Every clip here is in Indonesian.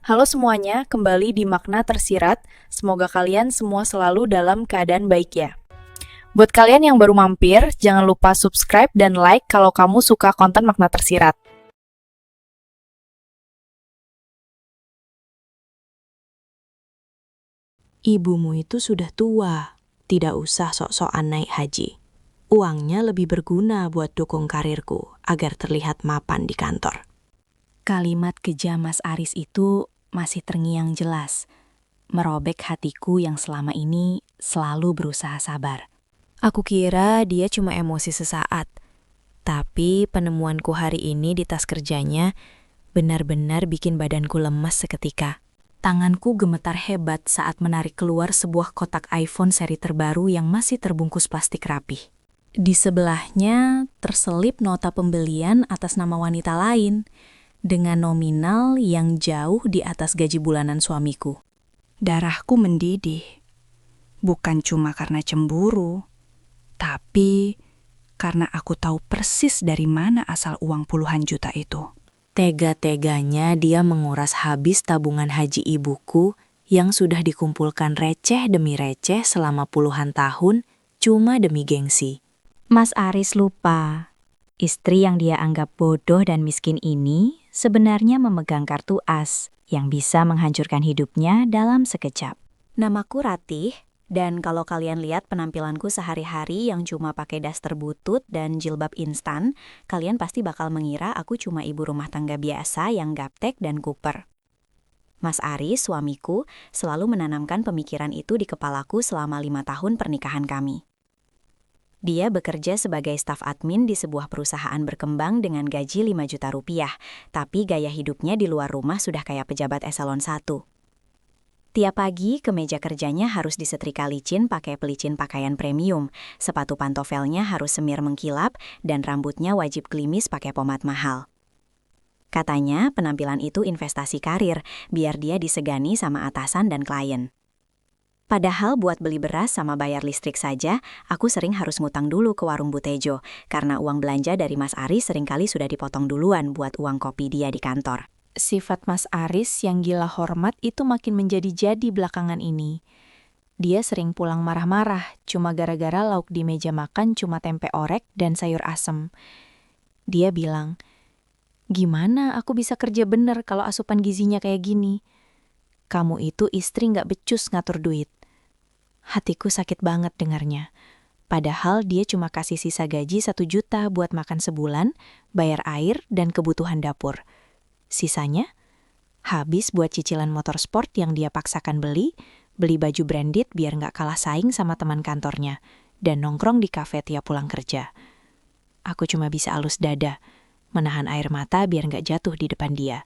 Halo semuanya, kembali di Makna Tersirat. Semoga kalian semua selalu dalam keadaan baik ya. Buat kalian yang baru mampir, jangan lupa subscribe dan like kalau kamu suka konten Makna Tersirat. Ibumu itu sudah tua, tidak usah sok-sokan naik haji. Uangnya lebih berguna buat dukung karirku agar terlihat mapan di kantor. Kalimat kejam Mas Aris itu masih terngiang jelas, merobek hatiku yang selama ini selalu berusaha sabar. Aku kira dia cuma emosi sesaat, tapi penemuanku hari ini di tas kerjanya benar-benar bikin badanku lemas seketika. Tanganku gemetar hebat saat menarik keluar sebuah kotak iPhone seri terbaru yang masih terbungkus plastik rapih. Di sebelahnya terselip nota pembelian atas nama wanita lain, dengan nominal yang jauh di atas gaji bulanan suamiku. Darahku mendidih, bukan cuma karena cemburu, tapi karena aku tahu persis dari mana asal uang puluhan juta itu. Tega-teganya dia menguras habis tabungan haji ibuku yang sudah dikumpulkan receh demi receh selama puluhan tahun cuma demi gengsi. Mas Aris lupa, istri yang dia anggap bodoh dan miskin ini sebenarnya memegang kartu as yang bisa menghancurkan hidupnya dalam sekejap. Namaku Ratih, dan kalau kalian lihat penampilanku sehari-hari yang cuma pakai daster butut dan jilbab instan, kalian pasti bakal mengira aku cuma ibu rumah tangga biasa yang gaptek dan kuper. Mas Aris, suamiku, selalu menanamkan pemikiran itu di kepalaku selama 5 tahun pernikahan kami. Dia bekerja sebagai staf admin di sebuah perusahaan berkembang dengan gaji 5 juta rupiah, tapi gaya hidupnya di luar rumah sudah kayak pejabat eselon 1. Tiap pagi, kemeja kerjanya harus disetrika licin pakai pelicin pakaian premium, sepatu pantofelnya harus semir mengkilap, dan rambutnya wajib klimis pakai pomade mahal. Katanya, penampilan itu investasi karir, biar dia disegani sama atasan dan klien. Padahal buat beli beras sama bayar listrik saja, aku sering harus ngutang dulu ke warung Butejo, karena uang belanja dari Mas Aris seringkali sudah dipotong duluan buat uang kopi dia di kantor. Sifat Mas Aris yang gila hormat itu makin menjadi-jadi belakangan ini. Dia sering pulang marah-marah cuma gara-gara lauk di meja makan cuma tempe orek dan sayur asem. Dia bilang, "Gimana aku bisa kerja bener kalau asupan gizinya kayak gini? Kamu itu istri nggak becus ngatur duit." Hatiku sakit banget dengarnya. Padahal dia cuma kasih sisa gaji 1 juta buat makan sebulan, bayar air, dan kebutuhan dapur. Sisanya habis buat cicilan motor sport yang dia paksakan beli baju branded biar nggak kalah saing sama teman kantornya, dan nongkrong di kafe tiap pulang kerja. Aku cuma bisa alus dada, menahan air mata biar nggak jatuh di depan dia.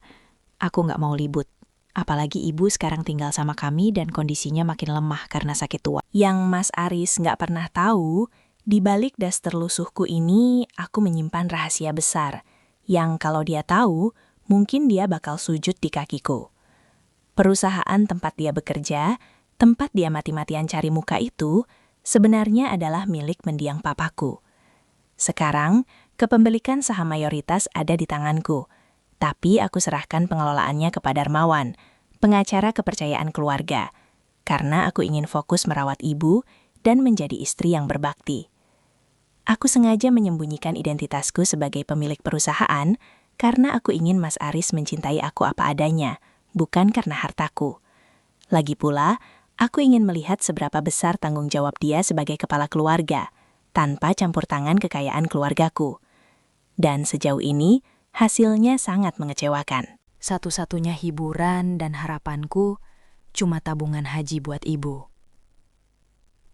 Aku nggak mau libut, apalagi ibu sekarang tinggal sama kami dan kondisinya makin lemah karena sakit tua. Yang Mas Aris nggak pernah tahu, di balik daster lusuhku ini aku menyimpan rahasia besar, yang kalau dia tahu, mungkin dia bakal sujud di kakiku. Perusahaan tempat dia bekerja, tempat dia mati-matian cari muka itu, sebenarnya adalah milik mendiang papaku. Sekarang, kepemilikan saham mayoritas ada di tanganku, tapi aku serahkan pengelolaannya kepada Darmawan, pengacara kepercayaan keluarga, karena aku ingin fokus merawat ibu dan menjadi istri yang berbakti. Aku sengaja menyembunyikan identitasku sebagai pemilik perusahaan, karena aku ingin Mas Aris mencintai aku apa adanya, bukan karena hartaku. Lagi pula, aku ingin melihat seberapa besar tanggung jawab dia sebagai kepala keluarga, tanpa campur tangan kekayaan keluargaku. Dan sejauh ini, hasilnya sangat mengecewakan. Satu-satunya hiburan dan harapanku cuma tabungan haji buat ibu.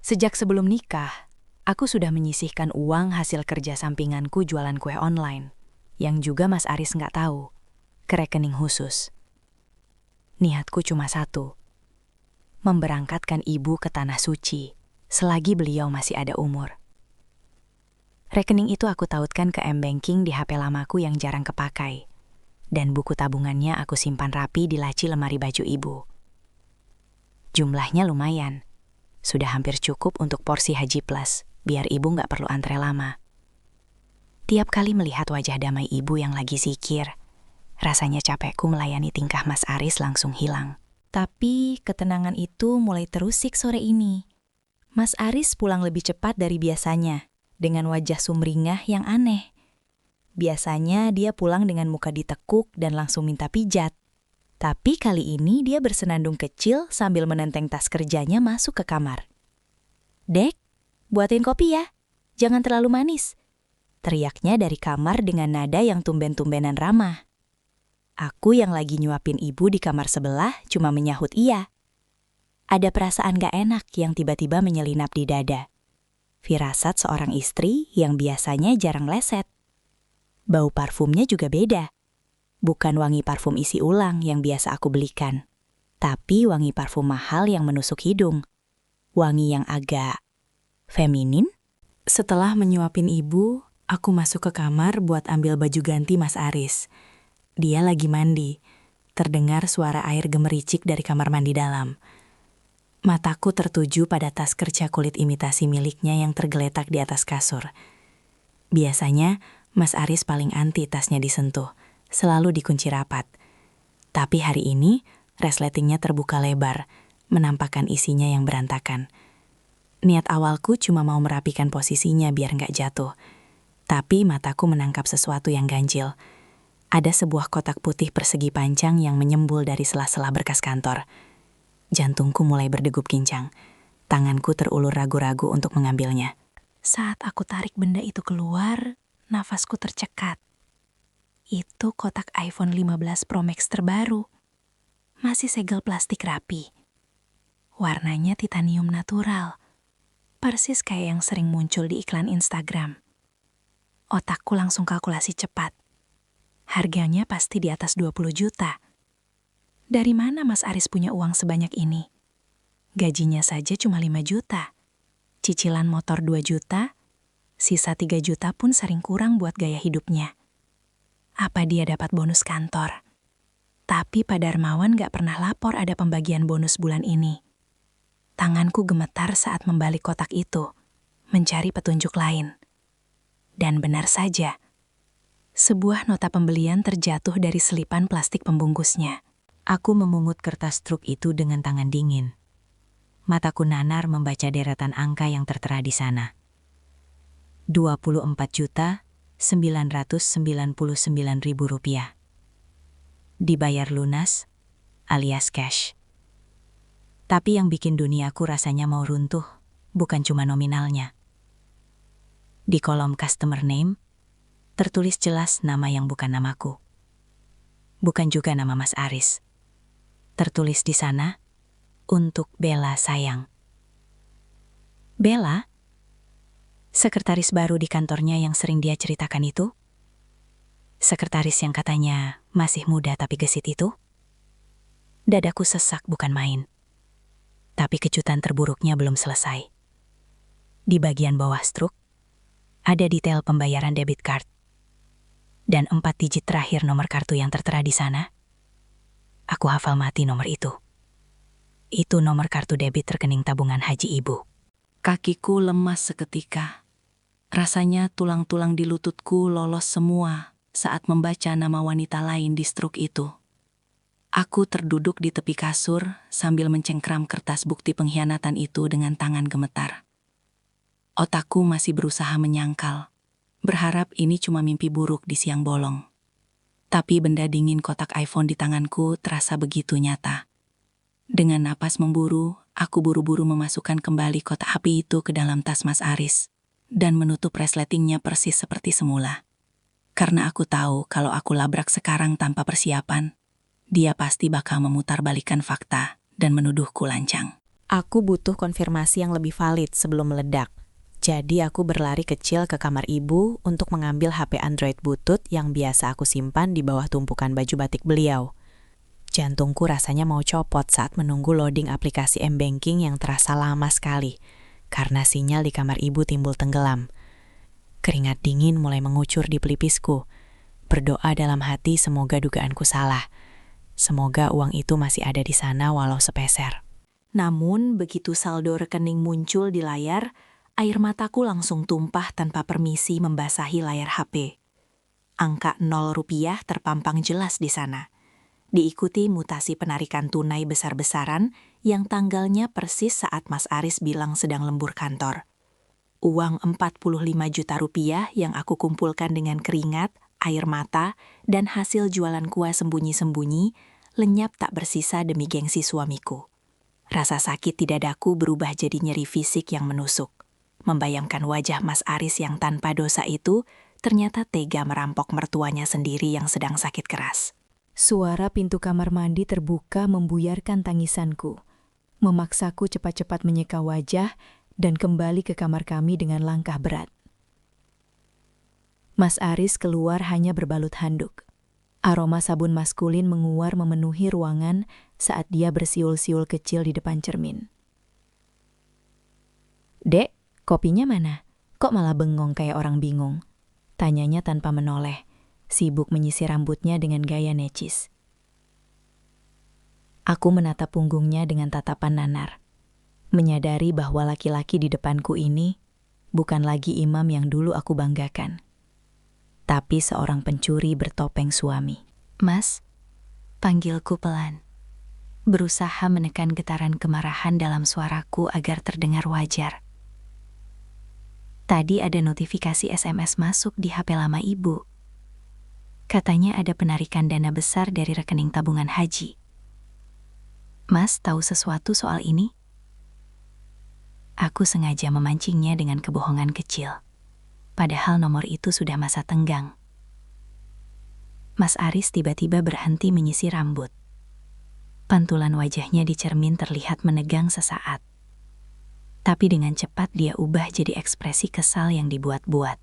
Sejak sebelum nikah, aku sudah menyisihkan uang hasil kerja sampinganku jualan kue online, yang juga Mas Aris nggak tahu, ke rekening khusus. Niatku cuma satu, memberangkatkan ibu ke Tanah Suci, selagi beliau masih ada umur. Rekening itu aku tautkan ke M-Banking di HP lamaku yang jarang kepakai, dan buku tabungannya aku simpan rapi di laci lemari baju ibu. Jumlahnya lumayan, sudah hampir cukup untuk porsi Haji Plus, biar ibu nggak perlu antre lama. Tiap kali melihat wajah damai ibu yang lagi zikir, Rasanya capekku melayani tingkah Mas Aris langsung hilang. Tapi ketenangan itu mulai terusik sore ini. Mas Aris pulang lebih cepat dari biasanya, dengan wajah sumringah yang aneh. Biasanya dia pulang dengan muka ditekuk dan langsung minta pijat. Tapi kali ini dia bersenandung kecil sambil menenteng tas kerjanya masuk ke kamar. "Dek, buatin kopi ya, jangan terlalu manis," teriaknya dari kamar dengan nada yang tumben-tumbenan ramah. Aku yang lagi nyuapin ibu di kamar sebelah cuma menyahut iya. Ada perasaan gak enak yang tiba-tiba menyelinap di dada. Firasat seorang istri yang biasanya jarang leset. Bau parfumnya juga beda. Bukan wangi parfum isi ulang yang biasa aku belikan, tapi wangi parfum mahal yang menusuk hidung. Wangi yang agak feminin. Setelah menyuapin ibu, aku masuk ke kamar buat ambil baju ganti Mas Aris. Dia lagi mandi. Terdengar suara air gemericik dari kamar mandi dalam. Mataku tertuju pada tas kerja kulit imitasi miliknya yang tergeletak di atas kasur. Biasanya, Mas Aris paling anti tasnya disentuh, selalu dikunci rapat. Tapi hari ini, resletingnya terbuka lebar, menampakkan isinya yang berantakan. Niat awalku cuma mau merapikan posisinya biar nggak jatuh. Tapi mataku menangkap sesuatu yang ganjil. Ada sebuah kotak putih persegi panjang yang menyembul dari sela-sela berkas kantor. Jantungku mulai berdegup kincang. Tanganku terulur ragu-ragu untuk mengambilnya. Saat aku tarik benda itu keluar, nafasku tercekat. Itu kotak iPhone 15 Pro Max terbaru. Masih segel plastik rapi. Warnanya titanium natural. Persis kayak yang sering muncul di iklan Instagram. Otakku langsung kalkulasi cepat. Harganya pasti di atas 20 juta. Dari mana Mas Aris punya uang sebanyak ini? Gajinya saja cuma 5 juta. Cicilan motor 2 juta, sisa 3 juta pun sering kurang buat gaya hidupnya. Apa dia dapat bonus kantor? Tapi Pak Darmawan gak pernah lapor ada pembagian bonus bulan ini. Tanganku gemetar saat membalik kotak itu, mencari petunjuk lain. Dan benar saja, sebuah nota pembelian terjatuh dari selipan plastik pembungkusnya. Aku memungut kertas truk itu dengan tangan dingin. Mataku nanar membaca deretan angka yang tertera di sana. 24.999.000 rupiah. Dibayar lunas, alias cash. Tapi yang bikin duniaku rasanya mau runtuh, bukan cuma nominalnya. Di kolom customer name, tertulis jelas nama yang bukan namaku. Bukan juga nama Mas Aris. Tertulis di sana, untuk Bella sayang. Bella? Sekretaris baru di kantornya yang sering dia ceritakan itu? Sekretaris yang katanya masih muda tapi gesit itu? Dadaku sesak bukan main. Tapi kejutan terburuknya belum selesai. Di bagian bawah struk, ada detail pembayaran debit card. Dan 4 digit terakhir nomor kartu yang tertera di sana. Aku hafal mati nomor itu. Itu nomor kartu debit rekening tabungan haji ibu. Kakiku lemas seketika. Rasanya tulang-tulang di lututku lolos semua saat membaca nama wanita lain di struk itu. Aku terduduk di tepi kasur sambil mencengkram kertas bukti pengkhianatan itu dengan tangan gemetar. Otakku masih berusaha menyangkal. Berharap ini cuma mimpi buruk di siang bolong. Tapi benda dingin kotak iPhone di tanganku terasa begitu nyata. Dengan napas memburu, aku buru-buru memasukkan kembali kotak api itu ke dalam tas Mas Aris dan menutup resletingnya persis seperti semula. Karena aku tahu kalau aku labrak sekarang tanpa persiapan, dia pasti bakal memutarbalikkan fakta dan menuduhku lancang. Aku butuh konfirmasi yang lebih valid sebelum meledak. Jadi aku berlari kecil ke kamar ibu untuk mengambil HP Android butut yang biasa aku simpan di bawah tumpukan baju batik beliau. Jantungku rasanya mau copot saat menunggu loading aplikasi M-Banking yang terasa lama sekali, karena sinyal di kamar ibu timbul tenggelam. Keringat dingin mulai mengucur di pelipisku. Berdoa dalam hati semoga dugaanku salah. Semoga uang itu masih ada di sana walau sepeser. Namun begitu saldo rekening muncul di layar, air mataku langsung tumpah tanpa permisi membasahi layar HP. Angka 0 rupiah terpampang jelas di sana. Diikuti mutasi penarikan tunai besar-besaran yang tanggalnya persis saat Mas Aris bilang sedang lembur kantor. Uang 45 juta rupiah yang aku kumpulkan dengan keringat, air mata, dan hasil jualan kue sembunyi-sembunyi lenyap tak bersisa demi gengsi suamiku. Rasa sakit di dadaku berubah jadi nyeri fisik yang menusuk. Membayangkan wajah Mas Aris yang tanpa dosa itu ternyata tega merampok mertuanya sendiri yang sedang sakit keras. Suara pintu kamar mandi terbuka membuyarkan tangisanku, memaksaku cepat-cepat menyeka wajah dan kembali ke kamar kami dengan langkah berat. Mas Aris keluar hanya berbalut handuk. Aroma sabun maskulin menguar memenuhi ruangan saat dia bersiul-siul kecil di depan cermin. "Dek, kopinya mana? Kok malah bengong kayak orang bingung?" Tanyanya tanpa menoleh, sibuk menyisir rambutnya dengan gaya necis. Aku menatap punggungnya dengan tatapan nanar, menyadari bahwa laki-laki di depanku ini bukan lagi imam yang dulu aku banggakan, tapi seorang pencuri bertopeng suami. Mas, panggilku pelan. Berusaha menekan getaran kemarahan dalam suaraku agar terdengar wajar. Tadi ada notifikasi SMS masuk di HP lama ibu. Katanya ada penarikan dana besar dari rekening tabungan haji. Mas tahu sesuatu soal ini? Aku sengaja memancingnya dengan kebohongan kecil. Padahal nomor itu sudah masa tenggang. Mas Aris tiba-tiba berhenti menyisir rambut. Pantulan wajahnya di cermin terlihat menegang sesaat. Tapi dengan cepat dia ubah jadi ekspresi kesal yang dibuat-buat.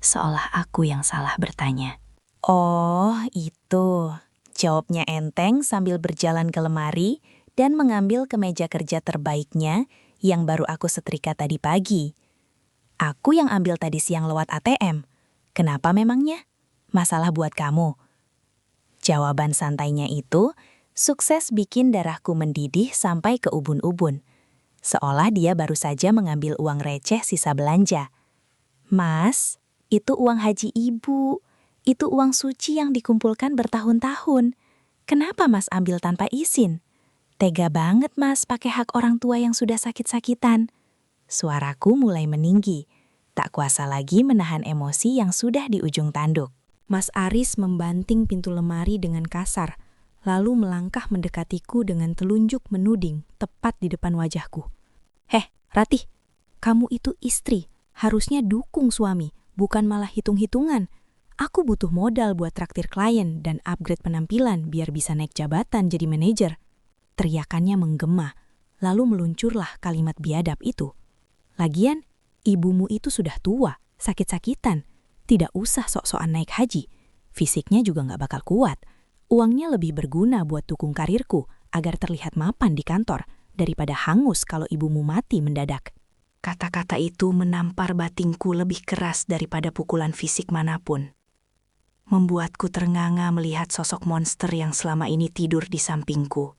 Seolah aku yang salah bertanya. Oh, itu. Jawabnya enteng sambil berjalan ke lemari dan mengambil kemeja kerja terbaiknya yang baru aku setrika tadi pagi. Aku yang ambil tadi siang lewat ATM. Kenapa memangnya? Masalah buat kamu. Jawaban santainya itu sukses bikin darahku mendidih sampai ke ubun-ubun. Seolah dia baru saja mengambil uang receh sisa belanja. Mas, itu uang haji ibu. Itu uang suci yang dikumpulkan bertahun-tahun. Kenapa Mas ambil tanpa izin? Tega banget Mas pakai hak orang tua yang sudah sakit-sakitan. Suaraku mulai meninggi. Tak kuasa lagi menahan emosi yang sudah di ujung tanduk. Mas Aris membanting pintu lemari dengan kasar, lalu melangkah mendekatiku dengan telunjuk menuding tepat di depan wajahku. "Heh, Ratih, kamu itu istri, harusnya dukung suami, bukan malah hitung-hitungan. Aku butuh modal buat traktir klien dan upgrade penampilan biar bisa naik jabatan jadi manajer." Teriakannya menggema, lalu meluncurlah kalimat biadab itu. "Lagian, ibumu itu sudah tua, sakit-sakitan. Tidak usah sok-sokan naik haji. Fisiknya juga nggak bakal kuat. Uangnya lebih berguna buat dukung karirku agar terlihat mapan di kantor daripada hangus kalau ibumu mati mendadak." Kata-kata itu menampar batingku lebih keras daripada pukulan fisik manapun. Membuatku ternganga melihat sosok monster yang selama ini tidur di sampingku.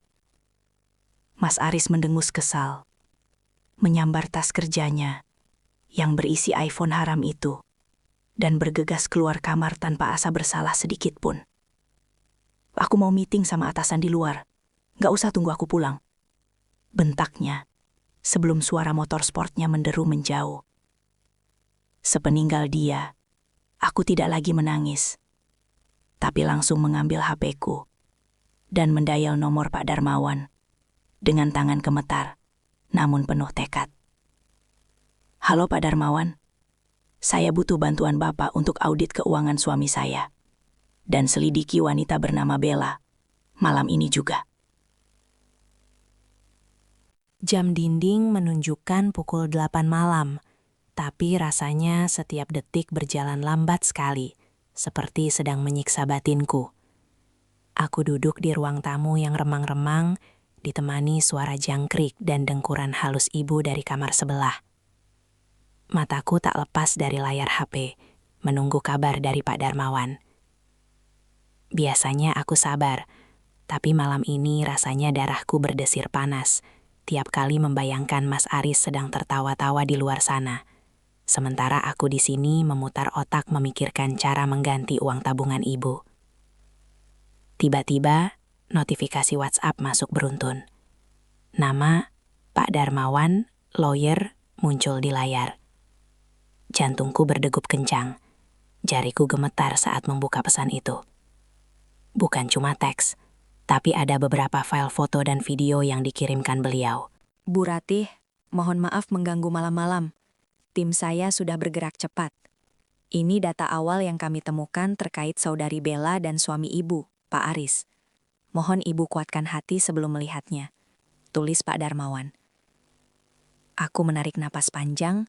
Mas Aris mendengus kesal, menyambar tas kerjanya yang berisi iPhone haram itu, dan bergegas keluar kamar tanpa asa bersalah sedikit pun. "Aku mau meeting sama atasan di luar. Gak usah tunggu aku pulang," bentaknya sebelum suara motor sportnya menderu menjauh. Sepeninggal dia, aku tidak lagi menangis, tapi langsung mengambil HP-ku dan mendayal nomor Pak Darmawan dengan tangan gemetar, namun penuh tekad. "Halo Pak Darmawan, saya butuh bantuan Bapak untuk audit keuangan suami saya dan selidiki wanita bernama Bella malam ini juga." Jam dinding menunjukkan pukul 8 malam, tapi rasanya setiap detik berjalan lambat sekali, seperti sedang menyiksa batinku. Aku duduk di ruang tamu yang remang-remang, ditemani suara jangkrik dan dengkuran halus ibu dari kamar sebelah. Mataku tak lepas dari layar HP, menunggu kabar dari Pak Darmawan. Biasanya aku sabar, tapi malam ini rasanya darahku berdesir panas tiap kali membayangkan Mas Aris sedang tertawa-tawa di luar sana, Sementara aku di sini memutar otak memikirkan cara mengganti uang tabungan ibu. Tiba-tiba, notifikasi WhatsApp masuk beruntun. Nama Pak Darmawan, lawyer, muncul di layar. Jantungku berdegup kencang. Jariku gemetar saat membuka pesan itu. Bukan cuma teks, tapi ada beberapa file foto dan video yang dikirimkan beliau. Bu Ratih, mohon maaf mengganggu malam-malam. Tim saya sudah bergerak cepat. Ini data awal yang kami temukan terkait saudari Bella dan suami ibu, Pak Aris. Mohon ibu kuatkan hati sebelum melihatnya. Tulis Pak Darmawan. Aku menarik napas panjang,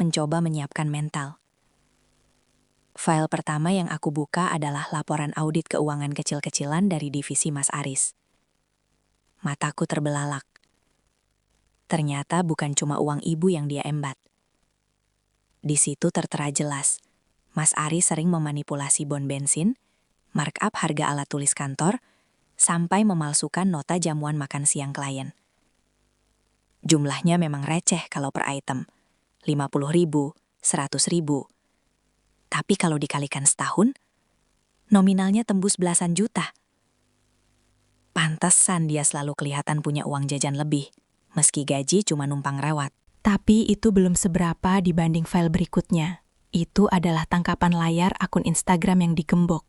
mencoba menyiapkan mental. File pertama yang aku buka adalah laporan audit keuangan kecil-kecilan dari divisi Mas Aris. Mataku terbelalak. Ternyata bukan cuma uang ibu yang dia embat. Di situ tertera jelas, Mas Aris sering memanipulasi bon bensin, markup harga alat tulis kantor, sampai memalsukan nota jamuan makan siang klien. Jumlahnya memang receh kalau per item, 50.000, 100.000. Tapi kalau dikalikan setahun, nominalnya tembus belasan juta. Pantesan dia selalu kelihatan punya uang jajan lebih, meski gaji cuma numpang rewat. Tapi itu belum seberapa dibanding file berikutnya. Itu adalah tangkapan layar akun Instagram yang digembok.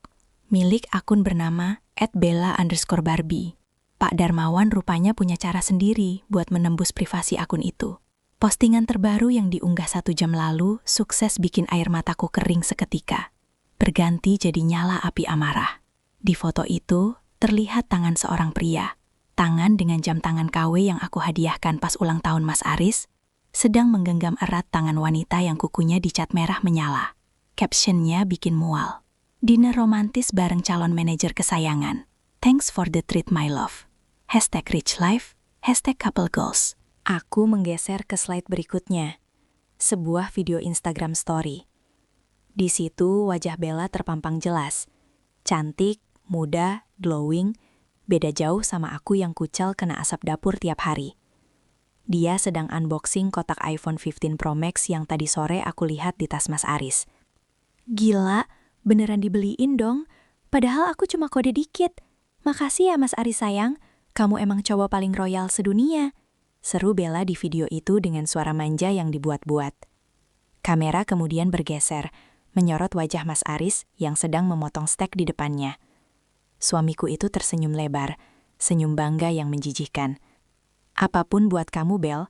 Milik akun bernama @bella_barbie. Pak Darmawan rupanya punya cara sendiri buat menembus privasi akun itu. Postingan terbaru yang diunggah 1 jam lalu sukses bikin air mataku kering seketika. Berganti jadi nyala api amarah. Di foto itu terlihat tangan seorang pria. Tangan dengan jam tangan KW yang aku hadiahkan pas ulang tahun Mas Aris, sedang menggenggam erat tangan wanita yang kukunya dicat merah menyala. Captionnya bikin mual. Dinner romantis bareng calon manajer kesayangan. Thanks for the treat my love. #RichLife, #couple goals. Aku menggeser ke slide berikutnya. Sebuah video Instagram story. Di situ wajah Bella terpampang jelas. Cantik, muda, glowing, beda jauh sama aku yang kucal kena asap dapur tiap hari. Dia sedang unboxing kotak iPhone 15 Pro Max yang tadi sore aku lihat di tas Mas Aris. Gila, beneran dibeliin dong. Padahal aku cuma kode dikit. Makasih ya Mas Aris sayang, kamu emang cowok paling royal sedunia. Seru Bella di video itu dengan suara manja yang dibuat-buat. Kamera kemudian bergeser, menyorot wajah Mas Aris yang sedang memotong steak di depannya. Suamiku itu tersenyum lebar, senyum bangga yang menjijikkan. Apapun buat kamu, Bel,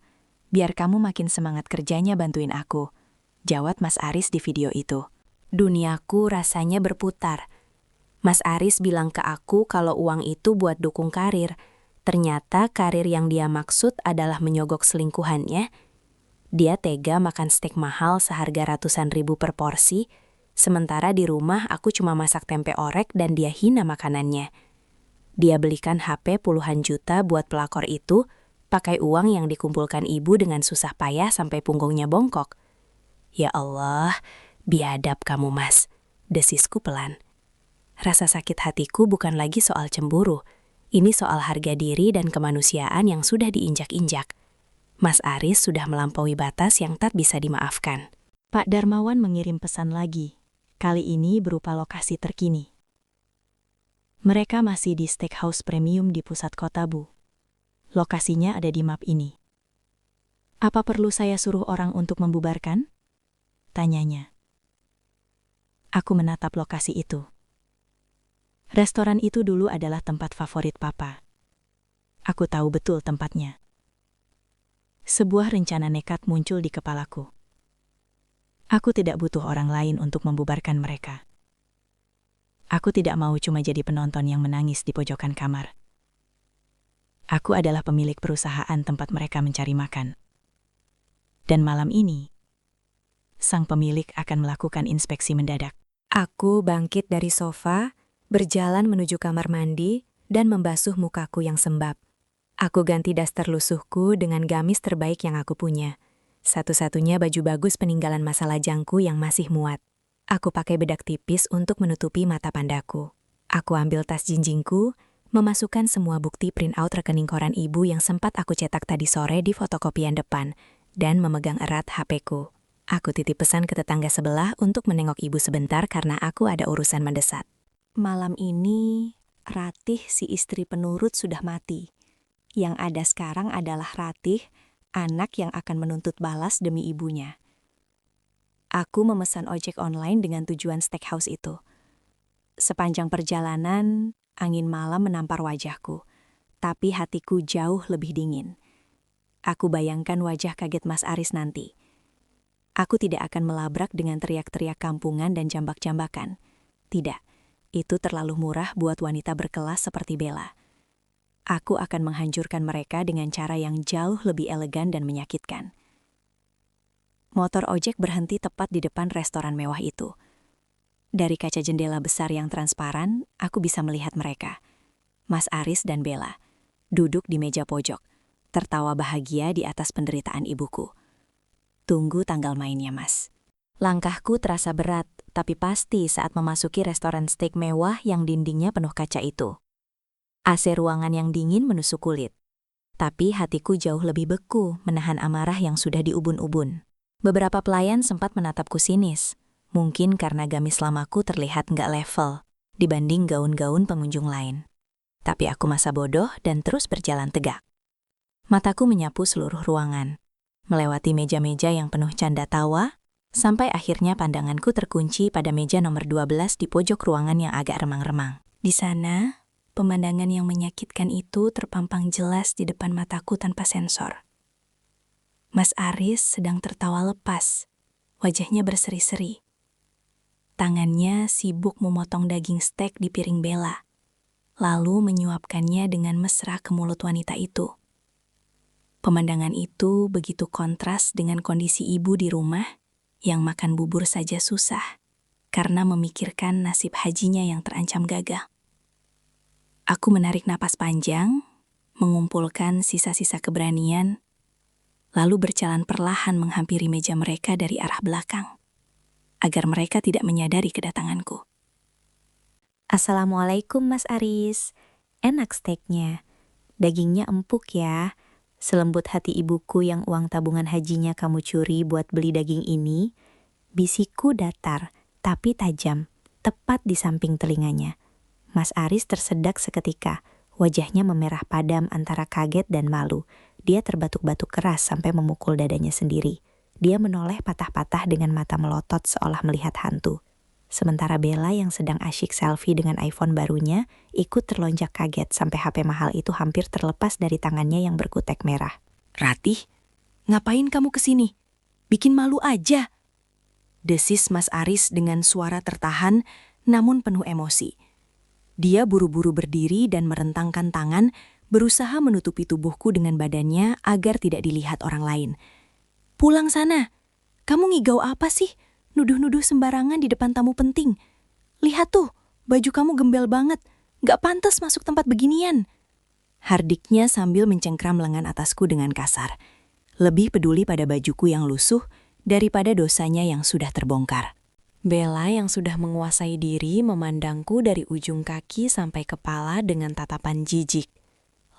biar kamu makin semangat kerjanya bantuin aku, jawab Mas Aris di video itu. Duniaku rasanya berputar. Mas Aris bilang ke aku kalau uang itu buat dukung karir. Ternyata karir yang dia maksud adalah menyogok selingkuhannya. Dia tega makan steak mahal seharga ratusan ribu per porsi, sementara di rumah aku cuma masak tempe orek dan dia hina makanannya. Dia belikan HP puluhan juta buat pelakor itu, pakai uang yang dikumpulkan ibu dengan susah payah sampai punggungnya bongkok. Ya Allah, biadab kamu Mas, desisku pelan. Rasa sakit hatiku bukan lagi soal cemburu. Ini soal harga diri dan kemanusiaan yang sudah diinjak-injak. Mas Aris sudah melampaui batas yang tak bisa dimaafkan. Pak Darmawan mengirim pesan lagi. Kali ini berupa lokasi terkini. Mereka masih di steakhouse premium di pusat kota, Bu. Lokasinya ada di map ini. Apa perlu saya suruh orang untuk membubarkan? Tanyanya. Aku menatap lokasi itu. Restoran itu dulu adalah tempat favorit Papa. Aku tahu betul tempatnya. Sebuah rencana nekat muncul di kepalaku. Aku tidak butuh orang lain untuk membubarkan mereka. Aku tidak mau cuma jadi penonton yang menangis di pojokan kamar. Aku adalah pemilik perusahaan tempat mereka mencari makan. Dan malam ini, sang pemilik akan melakukan inspeksi mendadak. Aku bangkit dari sofa, berjalan menuju kamar mandi, dan membasuh mukaku yang sembab. Aku ganti daster lusuhku dengan gamis terbaik yang aku punya. Satu-satunya baju bagus peninggalan masa lajangku yang masih muat. Aku pakai bedak tipis untuk menutupi mata pandaku. Aku ambil tas jinjingku, memasukkan semua bukti print out rekening koran ibu yang sempat aku cetak tadi sore di fotokopian depan, dan memegang erat HP-ku. Aku titip pesan ke tetangga sebelah untuk menengok ibu sebentar karena aku ada urusan mendesak. Malam ini, Ratih si istri penurut sudah mati. Yang ada sekarang adalah Ratih, anak yang akan menuntut balas demi ibunya. Aku memesan ojek online dengan tujuan steakhouse itu. Sepanjang perjalanan, angin malam menampar wajahku, tapi hatiku jauh lebih dingin. Aku bayangkan wajah kaget Mas Aris nanti. Aku tidak akan melabrak dengan teriak-teriak kampungan dan jambak-jambakan. Tidak, itu terlalu murah buat wanita berkelas seperti Bella. Aku akan menghancurkan mereka dengan cara yang jauh lebih elegan dan menyakitkan. Motor ojek berhenti tepat di depan restoran mewah itu. Dari kaca jendela besar yang transparan, aku bisa melihat mereka. Mas Aris dan Bella, duduk di meja pojok, tertawa bahagia di atas penderitaan ibuku. Tunggu tanggal mainnya, Mas. Langkahku terasa berat, tapi pasti saat memasuki restoran steak mewah yang dindingnya penuh kaca itu. AC ruangan yang dingin menusuk kulit. Tapi hatiku jauh lebih beku menahan amarah yang sudah diubun-ubun. Beberapa pelayan sempat menatapku sinis. Mungkin karena gamis lamaku terlihat nggak level dibanding gaun-gaun pengunjung lain. Tapi aku masa bodoh dan terus berjalan tegak. Mataku menyapu seluruh ruangan, melewati meja-meja yang penuh canda tawa, sampai akhirnya pandanganku terkunci pada meja nomor 12 di pojok ruangan yang agak remang-remang. Di sana, pemandangan yang menyakitkan itu terpampang jelas di depan mataku tanpa sensor. Mas Aris sedang tertawa lepas, wajahnya berseri-seri. Tangannya sibuk memotong daging steak di piring Bella, lalu menyuapkannya dengan mesra ke mulut wanita itu. Pemandangan itu begitu kontras dengan kondisi ibu di rumah yang makan bubur saja susah karena memikirkan nasib hajinya yang terancam gagal. Aku menarik napas panjang, mengumpulkan sisa-sisa keberanian, lalu berjalan perlahan menghampiri meja mereka dari arah belakang, agar mereka tidak menyadari kedatanganku. Assalamualaikum Mas Aris. Enak steaknya. Dagingnya empuk ya. Selembut hati ibuku yang uang tabungan hajinya kamu curi buat beli daging ini. Bisikku datar, tapi tajam, tepat di samping telinganya. Mas Aris tersedak seketika. Wajahnya memerah padam antara kaget dan malu. Dia terbatuk-batuk keras sampai memukul dadanya sendiri. Dia menoleh patah-patah dengan mata melotot seolah melihat hantu. Sementara Bella yang sedang asyik selfie dengan iPhone barunya ikut terlonjak kaget sampai HP mahal itu hampir terlepas dari tangannya yang berkutek merah. Ratih, ngapain kamu kesini? Bikin malu aja. Desis Mas Aris dengan suara tertahan namun penuh emosi. Dia buru-buru berdiri dan merentangkan tangan, berusaha menutupi tubuhku dengan badannya agar tidak dilihat orang lain. Pulang sana. Kamu ngigau apa sih? Nuduh-nuduh sembarangan di depan tamu penting. Lihat tuh, baju kamu gembel banget. Gak pantas masuk tempat beginian. Hardiknya sambil mencengkram lengan atasku dengan kasar. Lebih peduli pada bajuku yang lusuh daripada dosanya yang sudah terbongkar. Bella yang sudah menguasai diri memandangku dari ujung kaki sampai kepala dengan tatapan jijik.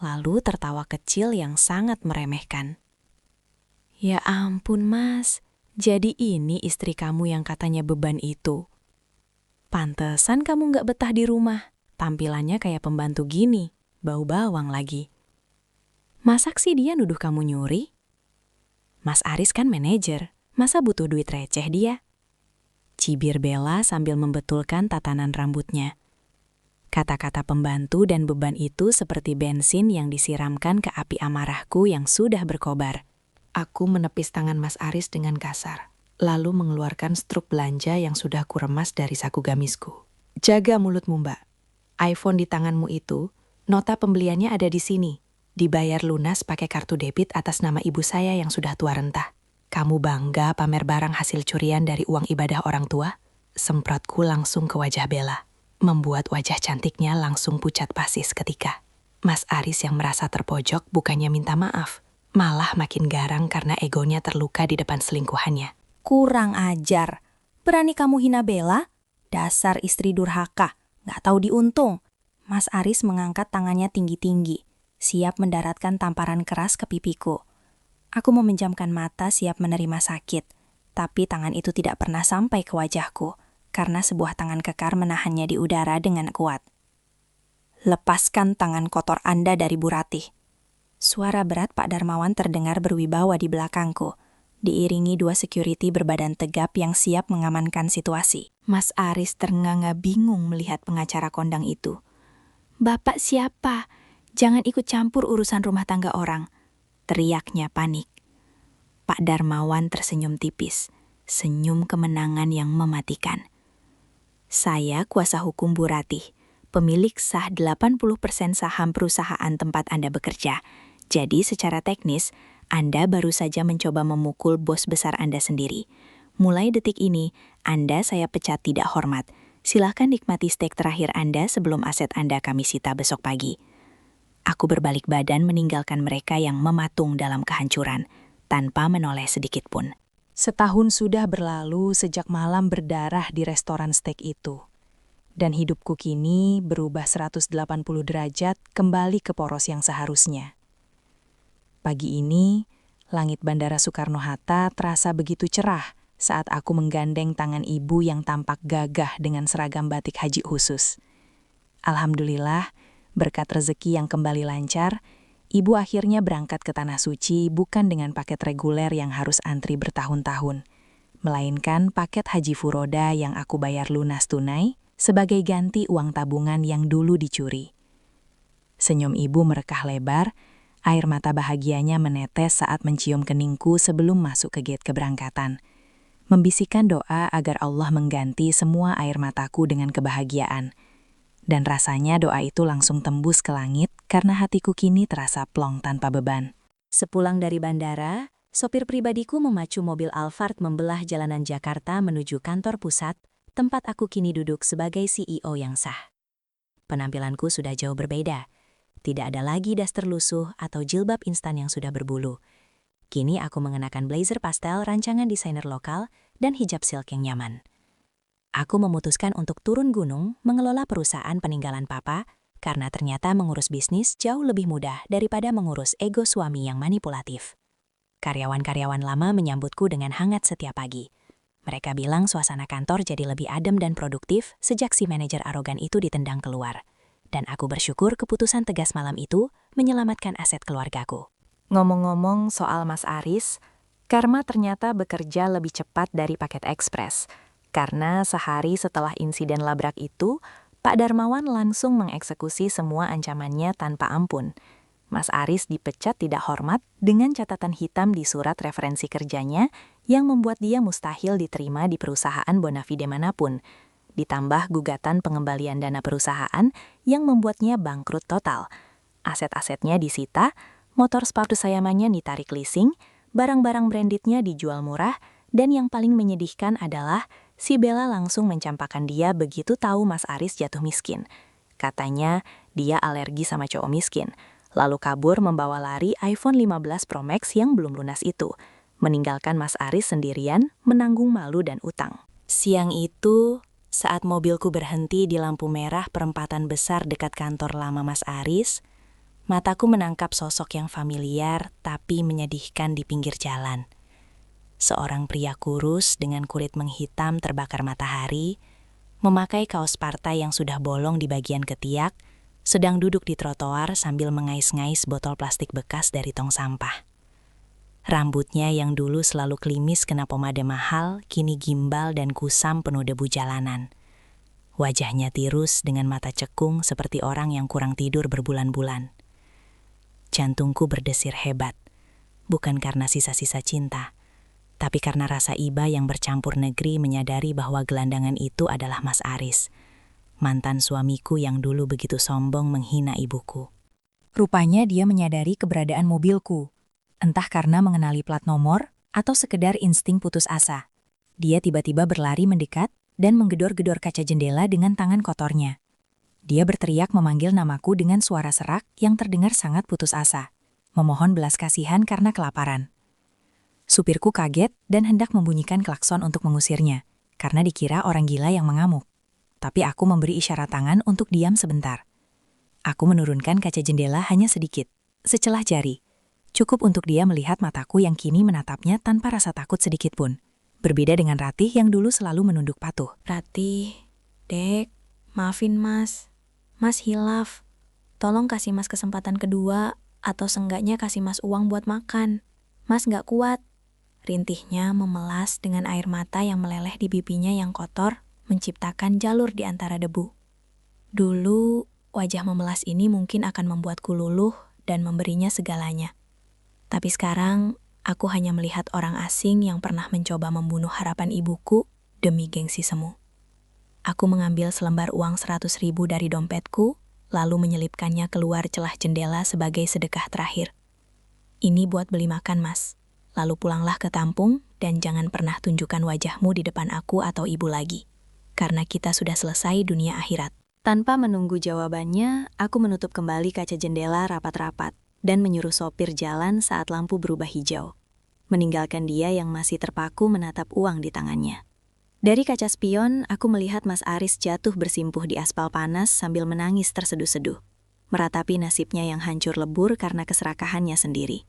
Lalu tertawa kecil yang sangat meremehkan. Ya ampun Mas, jadi ini istri kamu yang katanya beban itu. Pantesan kamu gak betah di rumah, tampilannya kayak pembantu gini, bau bawang lagi. Masak sih dia nuduh kamu nyuri? Mas Aris kan manajer, masa butuh duit receh dia? Cibir Bella sambil membetulkan tatanan rambutnya. Kata-kata pembantu dan beban itu seperti bensin yang disiramkan ke api amarahku yang sudah berkobar. Aku menepis tangan Mas Aris dengan kasar, lalu mengeluarkan struk belanja yang sudah kuremas dari saku gamisku. Jaga mulutmu, Mbak. iPhone di tanganmu itu, nota pembeliannya ada di sini. Dibayar lunas pakai kartu debit atas nama ibu saya yang sudah tua renta. Kamu bangga pamer barang hasil curian dari uang ibadah orang tua? Semprotku langsung ke wajah Bella, membuat wajah cantiknya langsung pucat pasi seketika. Mas Aris yang merasa terpojok bukannya minta maaf, malah makin garang karena egonya terluka di depan selingkuhannya. Kurang ajar. Berani kamu hina Bella? Dasar istri durhaka, gak tahu diuntung. Mas Aris mengangkat tangannya tinggi-tinggi, siap mendaratkan tamparan keras ke pipiku. Aku memejamkan mata siap menerima sakit. Tapi tangan itu tidak pernah sampai ke wajahku, karena sebuah tangan kekar menahannya di udara dengan kuat. "Lepaskan tangan kotor Anda dari Bu Ratih." Suara berat Pak Darmawan terdengar berwibawa di belakangku, diiringi 2 security berbadan tegap yang siap mengamankan situasi. Mas Aris ternganga bingung melihat pengacara kondang itu. "Bapak siapa? Jangan ikut campur urusan rumah tangga orang," teriaknya panik. Pak Darmawan tersenyum tipis, senyum kemenangan yang mematikan. "Saya kuasa hukum Bu Ratih, pemilik sah 80% saham perusahaan tempat Anda bekerja. Jadi secara teknis, Anda baru saja mencoba memukul bos besar Anda sendiri. Mulai detik ini, Anda saya pecat tidak hormat. Silahkan nikmati steak terakhir Anda sebelum aset Anda kami sita besok pagi." Aku berbalik badan meninggalkan mereka yang mematung dalam kehancuran, tanpa menoleh sedikit pun. Setahun sudah berlalu sejak malam berdarah di restoran steak itu. Dan hidupku kini berubah 180 derajat kembali ke poros yang seharusnya. Pagi ini, langit Bandara Soekarno-Hatta terasa begitu cerah saat aku menggandeng tangan ibu yang tampak gagah dengan seragam batik haji khusus. Alhamdulillah, berkat rezeki yang kembali lancar, ibu akhirnya berangkat ke Tanah Suci bukan dengan paket reguler yang harus antri bertahun-tahun, melainkan paket haji furoda yang aku bayar lunas tunai sebagai ganti uang tabungan yang dulu dicuri. Senyum ibu merekah lebar, air mata bahagianya menetes saat mencium keningku sebelum masuk ke gate keberangkatan, membisikkan doa agar Allah mengganti semua air mataku dengan kebahagiaan. Dan rasanya doa itu langsung tembus ke langit karena hatiku kini terasa plong tanpa beban. Sepulang dari bandara, sopir pribadiku memacu mobil Alphard membelah jalanan Jakarta menuju kantor pusat, tempat aku kini duduk sebagai CEO yang sah. Penampilanku sudah jauh berbeda. Tidak ada lagi daster lusuh atau jilbab instan yang sudah berbulu. Kini aku mengenakan blazer pastel rancangan desainer lokal dan hijab silk yang nyaman. Aku memutuskan untuk turun gunung mengelola perusahaan peninggalan papa karena ternyata mengurus bisnis jauh lebih mudah daripada mengurus ego suami yang manipulatif. Karyawan-karyawan lama menyambutku dengan hangat setiap pagi. Mereka bilang suasana kantor jadi lebih adem dan produktif sejak si manajer arogan itu ditendang keluar. Dan aku bersyukur keputusan tegas malam itu menyelamatkan aset keluargaku. Ngomong-ngomong soal Mas Aris, Karma ternyata bekerja lebih cepat dari paket ekspres. Karena sehari setelah insiden labrak itu, Pak Darmawan langsung mengeksekusi semua ancamannya tanpa ampun. Mas Aris dipecat tidak hormat dengan catatan hitam di surat referensi kerjanya yang membuat dia mustahil diterima di perusahaan bonafide manapun. Ditambah gugatan pengembalian dana perusahaan yang membuatnya bangkrut total. Aset-asetnya disita, motor sport kesayangannya ditarik leasing, barang-barang brandednya dijual murah, dan yang paling menyedihkan adalah si Bella langsung mencampakkan dia begitu tahu Mas Aris jatuh miskin. Katanya dia alergi sama cowok miskin, lalu kabur membawa lari iPhone 15 Pro Max yang belum lunas itu, meninggalkan Mas Aris sendirian menanggung malu dan utang. Siang itu, saat mobilku berhenti di lampu merah perempatan besar dekat kantor lama Mas Aris, mataku menangkap sosok yang familiar tapi menyedihkan di pinggir jalan. Seorang pria kurus dengan kulit menghitam terbakar matahari, memakai kaos partai yang sudah bolong di bagian ketiak, sedang duduk di trotoar sambil mengais-ngais botol plastik bekas dari tong sampah. Rambutnya yang dulu selalu klimis kena pomade mahal, kini gimbal dan kusam penuh debu jalanan. Wajahnya tirus dengan mata cekung seperti orang yang kurang tidur berbulan-bulan. Jantungku berdesir hebat, bukan karena sisa-sisa cinta, tapi karena rasa iba yang bercampur negeri menyadari bahwa gelandangan itu adalah Mas Aris, mantan suamiku yang dulu begitu sombong menghina ibuku. Rupanya dia menyadari keberadaan mobilku, entah karena mengenali plat nomor atau sekedar insting putus asa. Dia tiba-tiba berlari mendekat dan menggedor-gedor kaca jendela dengan tangan kotornya. Dia berteriak memanggil namaku dengan suara serak yang terdengar sangat putus asa, memohon belas kasihan karena kelaparan. Supirku kaget dan hendak membunyikan klakson untuk mengusirnya, karena dikira orang gila yang mengamuk. Tapi aku memberi isyarat tangan untuk diam sebentar. Aku menurunkan kaca jendela hanya sedikit, secelah jari. Cukup untuk dia melihat mataku yang kini menatapnya tanpa rasa takut sedikit pun. berbeda dengan Ratih yang dulu selalu menunduk patuh. Ratih, Dek, maafin Mas. Mas hilaf. Tolong kasih Mas kesempatan kedua, atau seenggaknya kasih Mas uang buat makan. Mas nggak kuat. Rintihnya memelas dengan air mata yang meleleh di pipinya yang kotor, menciptakan jalur di antara debu. Dulu, wajah memelas ini mungkin akan membuatku luluh dan memberinya segalanya. Tapi sekarang, aku hanya melihat orang asing yang pernah mencoba membunuh harapan ibuku demi gengsi semu. Aku mengambil selembar uang 100.000 dari dompetku, lalu menyelipkannya keluar celah jendela sebagai sedekah terakhir. Ini buat beli makan, Mas. Lalu pulanglah ke kampung dan jangan pernah tunjukkan wajahmu di depan aku atau ibu lagi. Karena kita sudah selesai dunia akhirat. Tanpa menunggu jawabannya, aku menutup kembali kaca jendela rapat-rapat dan menyuruh sopir jalan saat lampu berubah hijau, meninggalkan dia yang masih terpaku menatap uang di tangannya. Dari kaca spion, aku melihat Mas Aris jatuh bersimpuh di aspal panas sambil menangis terseduh-seduh, meratapi nasibnya yang hancur lebur karena keserakahannya sendiri.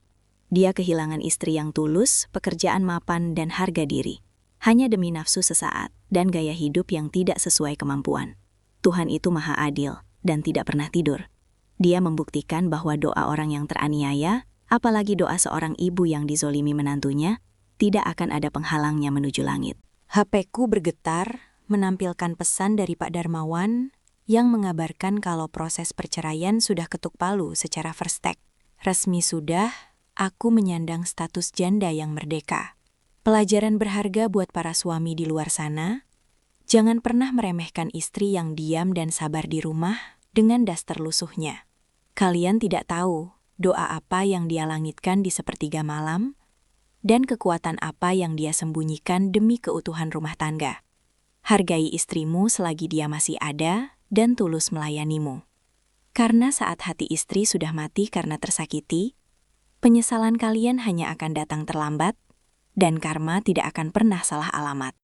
Dia kehilangan istri yang tulus, pekerjaan mapan, dan harga diri, hanya demi nafsu sesaat dan gaya hidup yang tidak sesuai kemampuan. Tuhan itu maha adil dan tidak pernah tidur. Dia membuktikan bahwa doa orang yang teraniaya, apalagi doa seorang ibu yang dizolimi menantunya, tidak akan ada penghalangnya menuju langit. HP-ku bergetar menampilkan pesan dari Pak Darmawan yang mengabarkan kalau proses perceraian sudah ketuk palu secara first take. Resmi sudah, aku menyandang status janda yang merdeka. Pelajaran berharga buat para suami di luar sana, jangan pernah meremehkan istri yang diam dan sabar di rumah dengan daster lusuhnya. Kalian tidak tahu doa apa yang dia langitkan di sepertiga malam, dan kekuatan apa yang dia sembunyikan demi keutuhan rumah tangga. Hargai istrimu selagi dia masih ada dan tulus melayanimu. Karena saat hati istri sudah mati karena tersakiti, penyesalan kalian hanya akan datang terlambat, dan karma tidak akan pernah salah alamat.